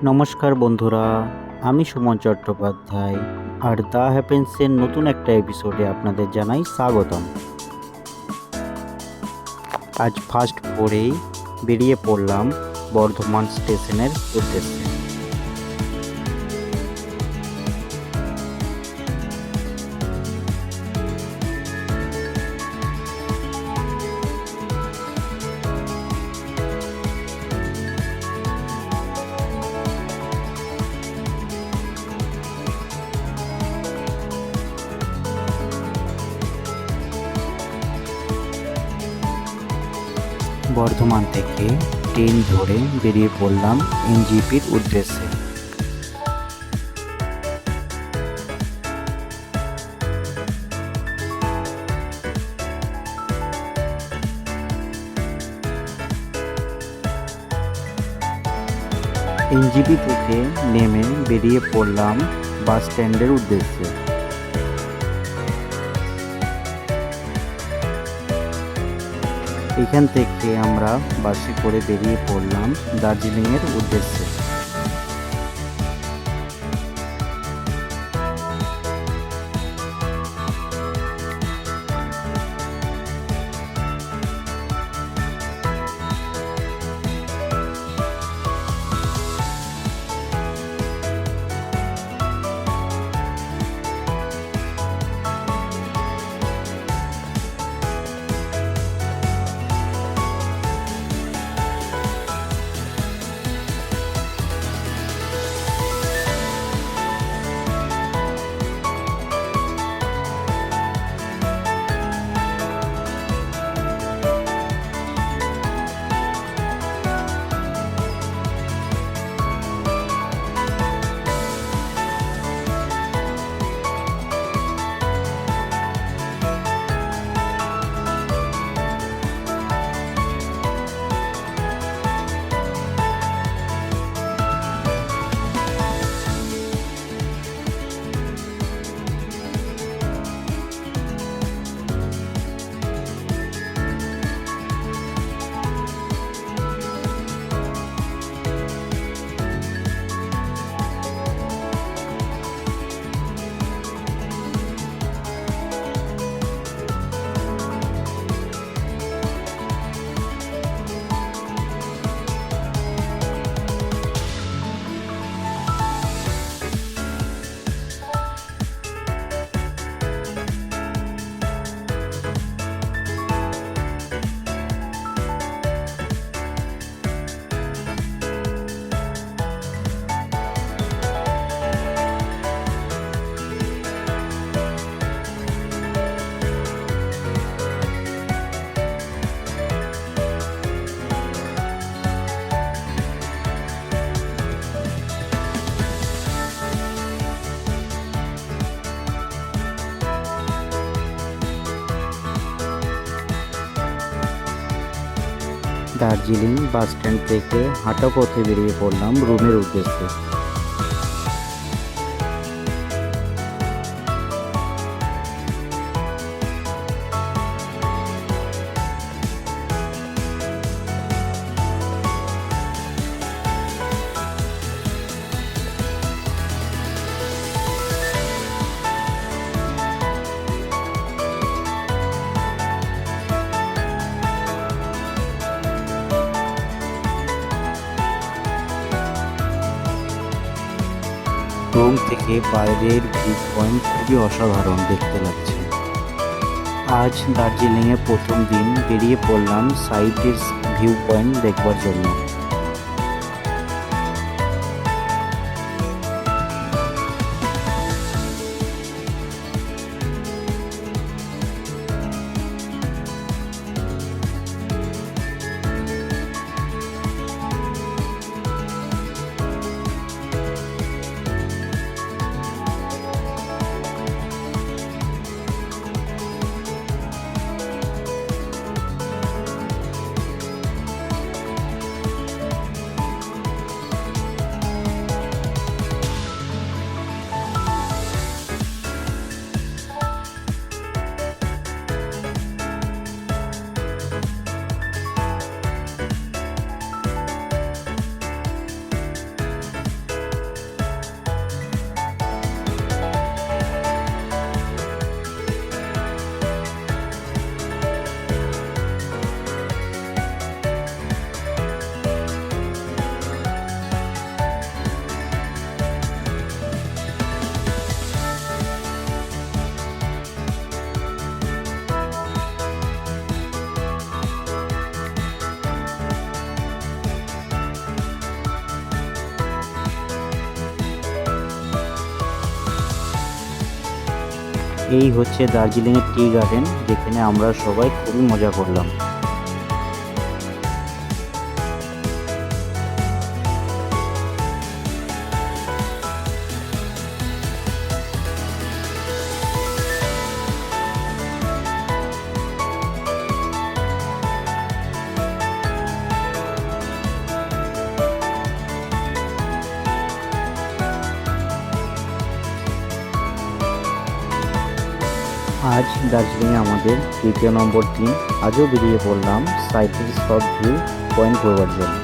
নমস্কার বন্ধুরা, আমি সুমন চট্টোপাধ্যায় আর দ্য হ্যাপেন্সের নতুন একটা এপিসোডে আপনাদের জানাই স্বাগতম। আজ ফার্স্ট ভোরেই বেরিয়ে পড়লাম বর্ধমান স্টেশনের উদ্দেশ্যে। বর্ধমান থেকে ট্রেন ধরে বেরিয়ে পড়লাম এনজিপির উদ্দেশ্যে। এনজিপি থেকে নেমে বেরিয়ে পড়লাম বাস স্ট্যান্ডের উদ্দেশ্যে। এখান থেকে আমরা বাসে করে বেরিয়ে পড়লাম দার্জিলিংয়ের উদ্দেশ্যে। দার্জিলিং বাস স্ট্যান্ড থেকে হাঁটা পথে বেরিয়ে পড়লাম রুমের উদ্দেশ্যে। রুম থেকে বাইরের ভিউ পয়েন্ট খুবই অসাধারণ দেখতে লাগছে। আজ দার্জিলিংয়ে প্রথম দিন বেরিয়ে পড়লাম সাইডের ভিউ পয়েন্ট দেখবার জন্য। এই হচ্ছে দার্জিলিংয়ের টি গার্ডেন, যেখানে আমরা সবাই খুবই মজা করলাম। আজ দার্জিলিংয়ে আমাদের তৃতীয় নম্বর দিন। আজও বেরিয়ে পড়লাম সাইটের সব ভিউ পয়েন্ট ঘোরবার জন্য।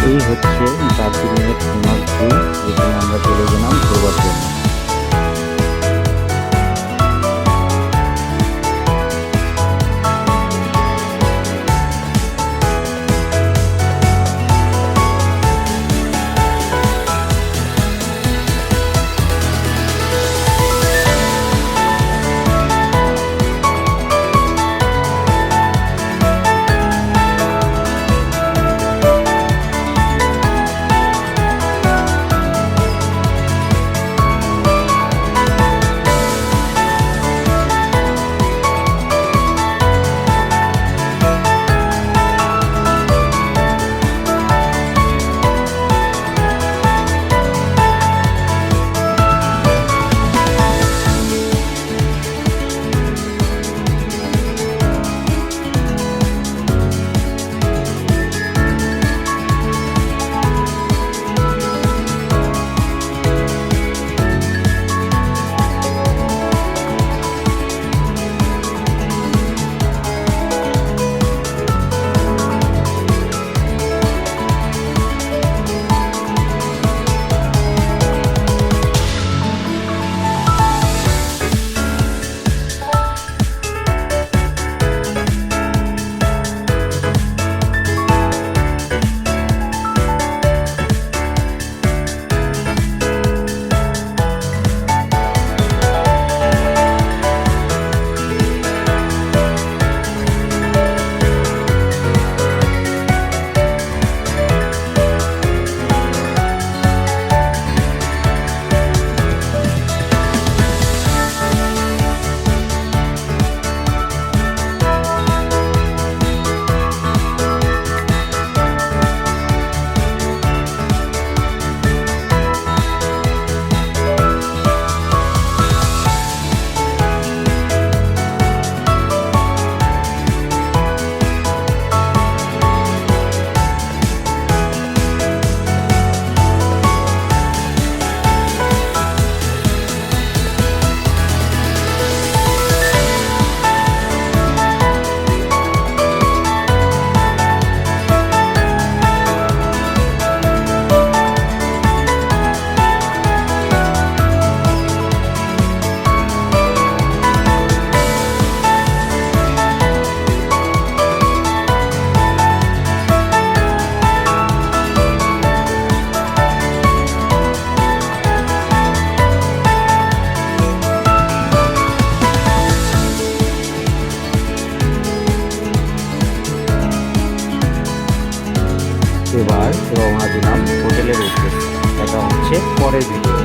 এই হচ্ছে দার্জিলিংয়ের ফেমাস ভিউ, যেখানে আমরা চলে গেলাম ঘোরবার জন্য। এবার রওনা দিলাম হোটেলের উদ্দেশ্যে। দেখা হচ্ছে পরের ভিডিও।